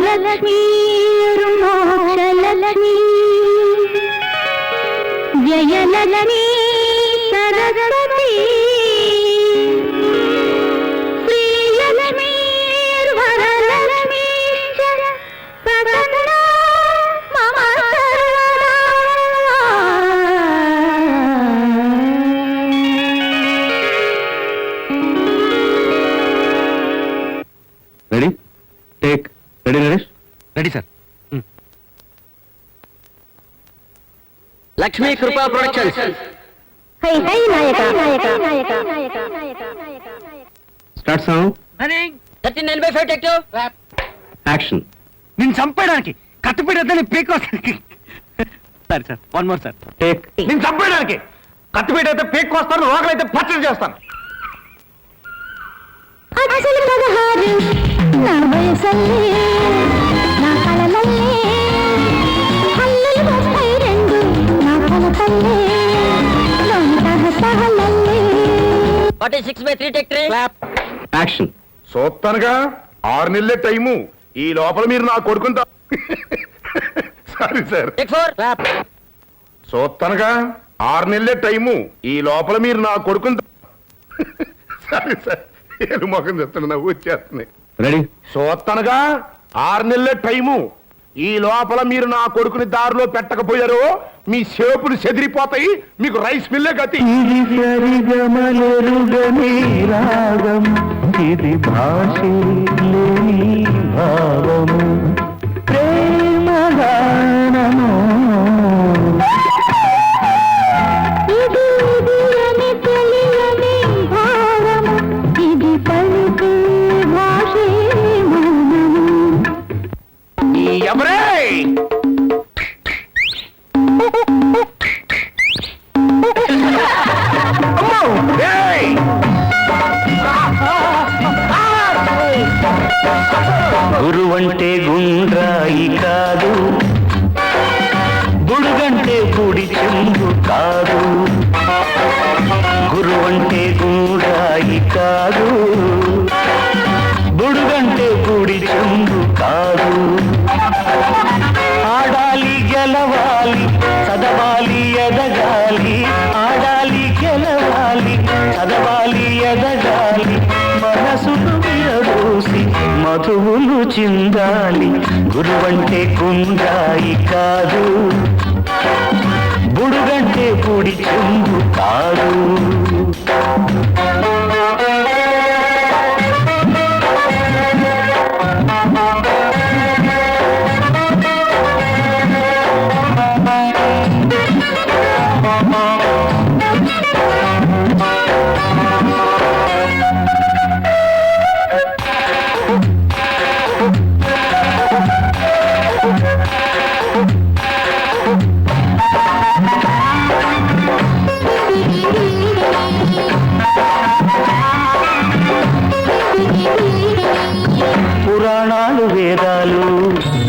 జయలక్ష్మీ మోక్షలక్ష్మీ జయలక్ష్మీ సరస్వతి శ్రీలక్ష్మీ వరలక్ష్మీ ప్రసన్నా మమ సర్వదా. Ready take. Ready Naresh? Ready sir. Lakshmi కృపా ప్రొడక్షన్స్. హై హై నాయక నాయక నాయక నాయక నాయక నాయక. Start sound. 1395 టేక్ 2. యాక్షన్. నేను చంపేయడానికి కత్తిపీడని పీక్ వస్తానికి. సరే sir, one more sir. Take. నేను చంపేయడానికి కత్తిపీట అయితే పీక్ వస్తాను, రోగలైతే పచ్చడి చేస్తాను. అసలు 16 నా వయసల్లే నా కలలల్లే హల్లలు వస్తాయి రెండు నా కలతల్లే లోనితహ సహలల్లే. 46/3 టేక్ 3. యాక్షన్. చూస్తానుగా 6 నెలలే టైము. ఈ లోపల మీరు నా కొడుకుంటా. Sorry sir. టేక్ 4. చూస్తానుగా 6 నెలలే టైము. ఈ లోపల మీరు నా కొడుకుంటా. Sorry sir. ఏడు మొఖం చెప్తాను, నవ్వు వచ్చేస్తున్నాయి. రెడీ. చూస్తానుగా 6 నెలలే టైము. ఈ లోపల మీరు నా కొడుకుని దారిలో పెట్టకపోయారు, మీ సేపులు చెదిరిపోతాయి, మీకు రైస్ మిల్లే గతి. రాగం ఇది భాష లేని భావము ప్రేమగానము. ఇది ఇది అని తెలియని భావము ఇది పలికే భాషే మౌనము. ఎవరే గురువంటే గుండ్రాయి కాదు, గుడుగంటే గుడి చెంగు కాదు. గురువంటే గుండ్రాయి కాదు, గుడుగంటే గుడి చెంగు కాదు. ఆడాలి గెలవాలి చదవాలి ఎదగాలి, ఆడాలి గెలవాలి చదవాలి ఎదగాలి. మనసును విరబూసి మధువులు చిందాలి. గురువంటే గుండాయి కాదు, బుడుగంటే పొడి చెంగు కాదు. పురాణాలు వేదాలు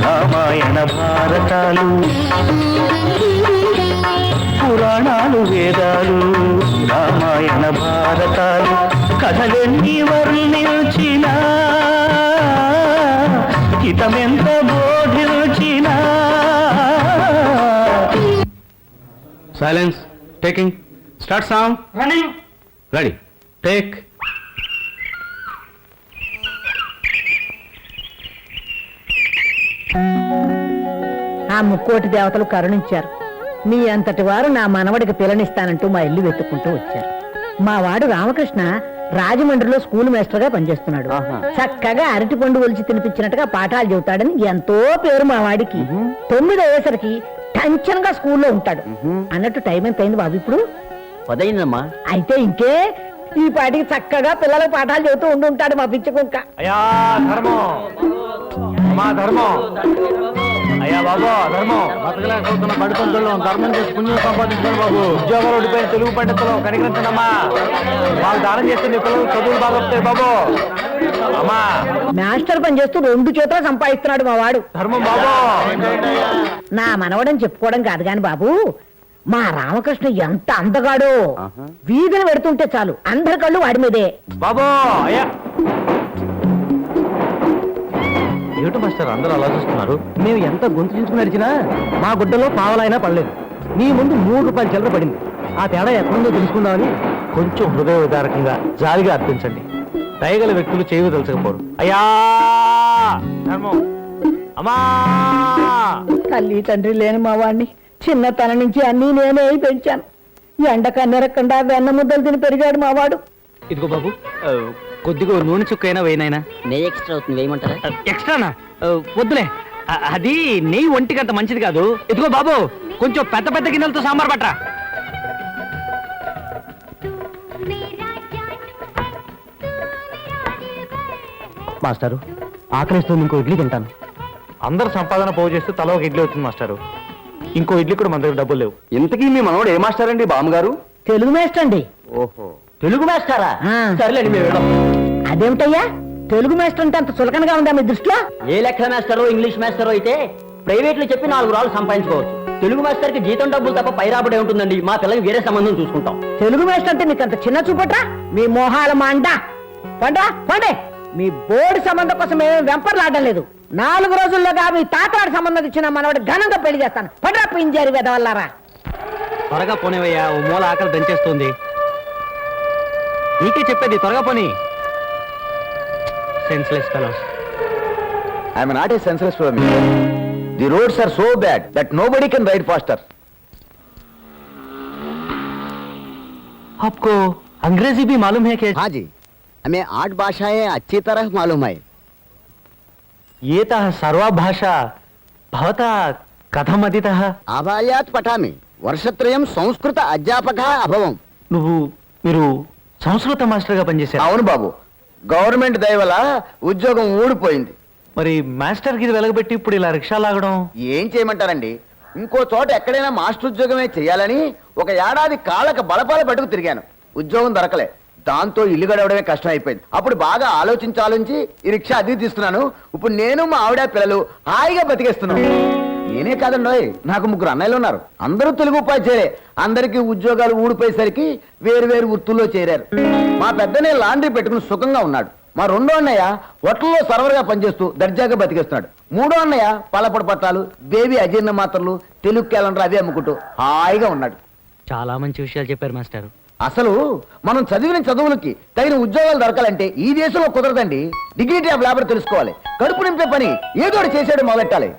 రామాయణ భారతాలు, పురాణాలు వేదాలు రామాయణ భారతాలు. కథలెన్ని వర్ణించినా హితమెంత బోధించినా. Silence. Taking. Start sound. Running. Ready take. ఆ ముక్కోటి దేవతలు కరుణించారు. మీ అంతటి వారు నా మనవడికి పిల్లనిస్తానంటూ మా ఇల్లు వెతుక్కుంటూ వచ్చారు. మా వాడు రామకృష్ణ రాజమండ్రిలో స్కూల్ మేస్టర్ గా పనిచేస్తున్నాడు. చక్కగా అరటి పండు ఒలిచి తినిపించినట్టుగా పాఠాలు చెబుతాడని ఎంతో పేరు మా వాడికి. 9 అయ్యేసరికి టెన్షన్ గా స్కూల్లో ఉంటాడు. అన్నట్టు టైం ఎంత అయింది బాబు ఇప్పుడు? 10 అయిందమ్మా. అయితే ఇంకే ఈ పాటికి చక్కగా పిల్లలకు పాఠాలు చెబుతూ ఉండుంటాడు మా పిచ్చి కుక్క. అయ్యా ధర్మం, అమ్మా ధర్మం, అయ్యా బాబు ధర్మం. బతకలేక అవుతున్న బడిపంతుల్లో ధర్మం చేసి పుణ్యం సంపాదించుకోండి బాబు. ఉద్యోగాలు ఓడిపోయిన తెలుగు పండితులు కనికరించండమ్మా. వాళ్ళు దానం చేస్తే నీ పిల్లలు చదువులు బాగా వస్తాయి బాబు. అమ్మా మాస్టర్ పని చేస్తూ 2 చేతులు సంపాదిస్తున్నాడు మా వాడు. ధర్మం బాబు. నా మనవడని చెప్పుకోవడం కాదు గాని బాబు, మా రామకృష్ణ ఎంత అందగాడో. వీధిని పెడుతుంటే చాలు అందరి కళ్ళు వాడి మీదే. బాబు అయ్యా ఏమిటో మాస్టర్ అందరూ అలా చూస్తున్నారు. మేము ఎంత గొంతు చించుకుని నడిచినా మా గుడ్డలో పావలైనా పడలేదు. నీ ముందు 3 రూపాయలు చిల్లర పడింది. ఆ తేడా ఎక్కడుందో తెలుసుకుందామని కొంచెం హృదయ విదారకంగా జాలిగా అర్పించండి. దయగల వ్యక్తులు చేయవు తెలుసకపోరు. అయ్యా ధర్మం, అమ్మా. తల్లి తండ్రి లేని మా వాడిని చిన్నతనం నుంచి అన్నీ నేనే పెంచాను. ఎండ కన్నెరకుండా వెన్న ముద్దలు తిని పెరిగాడు మా వాడు. ఇదిగో బాబు, కొద్దిగా నూనె చుక్కైనా వేయనైనా. నెయ్యి ఎక్స్ట్రా అవుతుంది, వేయమంటారా? ఎక్స్ట్రానా? వద్దులే, అది నెయ్యి ఒంటికి అంత మంచిది కాదు. ఇదిగో బాబు, కొంచెం పెద్ద పెద్ద గిన్నెలతో సాంబార్ పట్రా. మాస్టారు, ఆకలిస్తుంది, ఇంకో ఇడ్లీ తింటాను. అందరు సంపాదన పోగు చేస్తే తల ఒక ఇడ్లీ వచ్చింది మాస్టారు. ఇంకో ఇడ్లీ కూడా మన దగ్గర డబ్బులు లేవు. ఇంతకీ మీ మనవడు ఏ మాస్టర్ అండి బామ్మగారు? తెలుగు మేస్టర్ అండి. ఓహో, తెలుగు మాస్టారా? ఆ. సరేలేండి, మేము వెళ్దాం. అదేమిటయ్యా తెలుగు మేస్టర్ అంటే అంత చులకనగా ఉందా మీ దృష్టిలో? ఏ లెక్కల మాస్టరో ఇంగ్లీష్ మాస్టరో అయితే ప్రైవేట్లు చెప్పి 4 రాళ్ళు సంపాదించుకోవచ్చు. తెలుగు మాస్టర్ కి జీతం డబ్బులు తప్ప పైరాబడే ఉంటుందండి. మా పిల్లలకి వేరే సంబంధం చూసుకుంటాం. తెలుగు మేస్టర్ అంటే నీకు అంత చిన్న చూపట్రా? మీ మోహాల మండ పండ్రా పండే. మీ బోర్డు సంబంధం కోసం మేము వెంపర్లాడడం లేదు. 4 రోజుల్లోగా మీ తాతవాడి సంబంధం ఇచ్చిన మనవాడు ఘనంగా పెళ్లి చేస్తాను. పండ్రా పింజారి వెదవల్లారా. త్వరగా పోనేవయ్యా, ఓ మూల ఆకలి దంచేస్తుంది. నీకే చెప్పేది, త్వరగా పోనీ. Senseless fellows. I'm not a senseless fellow. The roads are so bad that nobody can ride faster. आपको अंग्रेजी भी मालूम है क्या? हाँ जी, हमें 8 भाषाएं अच्छी तरह मालूम है. ये तः सर्वा भाषा भवता कथम अधीतः? आभायात् पठामि. वर्षत्रयं संस्कृत अध्यापकः अभवम्. మీరు సంస్కృత మాస్టర్ గా పనిచేశారు? అవును బాబు, గవర్నమెంట్ దయ వల్ల ఉద్యోగం ఊడిపోయింది. మరి మాస్టర్ గిరి వెలగబెట్టి ఇప్పుడు ఇలా రిక్షా లాగడం? ఏం చేయమంటారండి, ఇంకో చోట ఎక్కడైనా మాస్టర్ ఉద్యోగమే చేయాలని 1 ఏడాది కాళ్ళక బలపాల పట్టుకు తిరిగాను. ఉద్యోగం దొరకలే. దాంతో ఇల్లు గడవడమే కష్టం అయిపోయింది. అప్పుడు బాగా ఆలోచించి ఈ రిక్షా అద్దె తీస్తున్నాను. ఇప్పుడు నేను మా ఆవిడ పిల్లలు హాయిగా బతికేస్తున్నాను. నేనే కాదండోయ్, నాకు 3 అన్నయ్యలు ఉన్నారు. అందరూ తెలుగు ఉపాధ్యాయులే. అందరికీ ఉద్యోగాలు ఊడిపోయేసరికి వేరు వృత్తుల్లో చేరారు. మా పెద్దనే లాండ్రీ పెట్టుకుని సుఖంగా ఉన్నాడు. మా 2వ అన్నయ్య హోటల్లో సర్వర్గా పనిచేస్తూ దర్జాగా బతికేస్తున్నాడు. 3వ అన్నయ్య పాలపొడి పట్టాలు, బేబీ అజీర్ణ మాత్రలు, తెలుగు క్యాలెండర్ అవి అమ్ముకుంటూ హాయిగా ఉన్నాడు. చాలా మంచి విషయాలు చెప్పారు మాస్టర్. అసలు మనం చదివిన చదువులకి తగిన ఉద్యోగాలు దొరకాలంటే ఈ దేశంలో కుదరదండి. డిగ్నిటీ ఆఫ్ లేబర్ తెలుసుకోవాలి. కడుపు నింపే పని ఏదో చేసాడు మొదలెట్టాలి.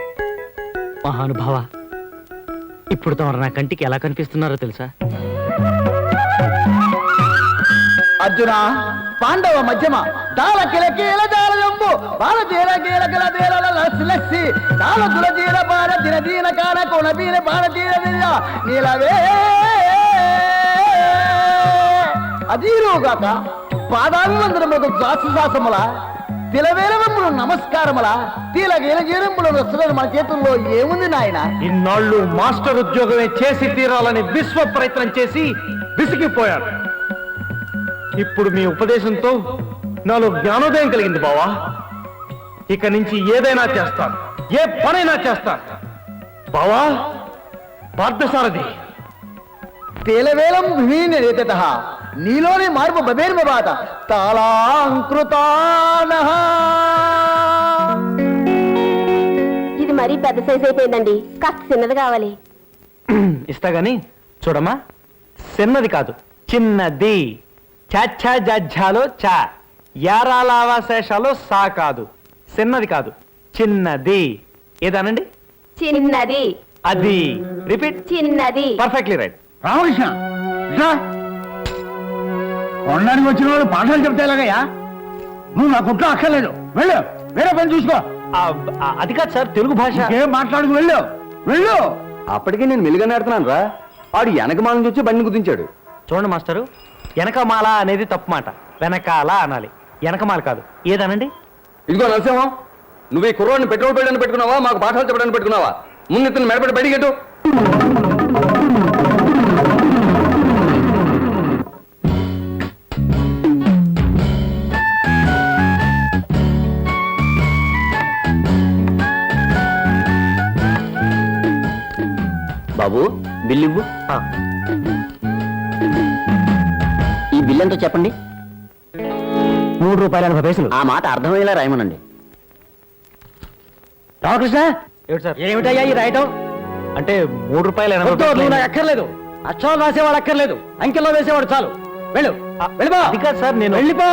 మహానుభావ, ఇప్పుడు తమరు నా కంటికి ఎలా కనిపిస్తున్నారో తెలుసా? అర్జున, పాండవ మధ్యమ, దాల కిలకీల జాలజంబు, బాల జీల గీల గిల దీల లస్సి, దాల దుల జీల బాల దిన దీన కాన కోణ బీన బాల జీల దిన నీలవే అదీరుగాక పాదాభివందనములకు శాసముల తిలవేలవములు నమస్కారముల తీలగీలగీరములు వస్తున్నారు మన చేతుల్లో. ఏముంది నాయన? ఇన్నాళ్ళు మాస్టర్ ఉద్యోగమే చేసి తీరాలని విశ్వ ప్రయత్నం చేసి విసిగిపోయాడు. ఇప్పుడు మీ ఉపదేశంతో నాలో జ్ఞానోదయం కలిగింది బావా. ఇక నుంచి ఏదైనా చేస్తాను, ఏ పనైనా చేస్తాను. బావా పార్థసారథి, తేలవేలం విహీనరేతత నీలోని మార్పు బబేర్మ బాత తాళాంకృతానః. ఇది మరీ పెద్ద సైజ్ అయిపోయిందండి, కాస్త చిన్నది కావాలి. ఇస్తా గాని చూడమ్మా, చిన్నది కాదు చిన్నది. చాచా జజ్జాలో చా, యారాలావాశేషాలో సా కాదు. చిన్నది కాదు, చిన్నది. ఏదానండి? చిన్నది. అది. రిపీట్. చిన్నది. Perfectly right. రామకృష్ణ, కొనడానికి వచ్చిన వాళ్ళు పాఠాలు చెప్తే ఎలాగయ్యా? నువ్వు నా కుట్ర అక్కర్లేదు, వెళ్ళు, వేరే పని చూసుకో. అది కాదు సార్, తెలుగు భాష. ఏం మాట్లాడుకు, వెళ్ళు వెళ్ళు. అప్పటికే నేను మెలుగానే ఆడుతున్నాను రా. ఆడు వెనకమాల నుంచి బండి కుదించాడు. చూడండి మాస్టరు, వెనకమాల అనేది తప్పు మాట. వెనకాల అనాలి, వెనకమాల కాదు. ఏదనండి? ఇదిగో నరసింహం, నువ్వు ఈ కుర్రోడిని పెట్రోల్ పెట్టడానికి పెట్టుకున్నావా, మాకు పాఠాలు చెప్పడానికి పెట్టుకున్నావా? ముందు ఇతను మెడపడి బయటికి ఎట్టు. బాబు, బిల్ ఇవ్వు. ఈ బిల్ ఎంతో చెప్పండి. 3 రూపాయల 80 పైసలు. ఆ మాట అర్థమయ్యేలా రాయమనండి. రామకృష్ణ ఏమిటి సార్? ఏమిటయ్యా ఈ రాయటం? అంటే 3 రూపాయలు వద్దు, నువ్వు నాకు అక్కర్లేదు. అక్షరాలు రాసేవాడు అక్కర్లేదు, అంకెల్లో వేసేవాడు చాలు. వెళ్ళు వెళ్ళిపో. అది కాదు సార్, నేను వెళ్ళిపో.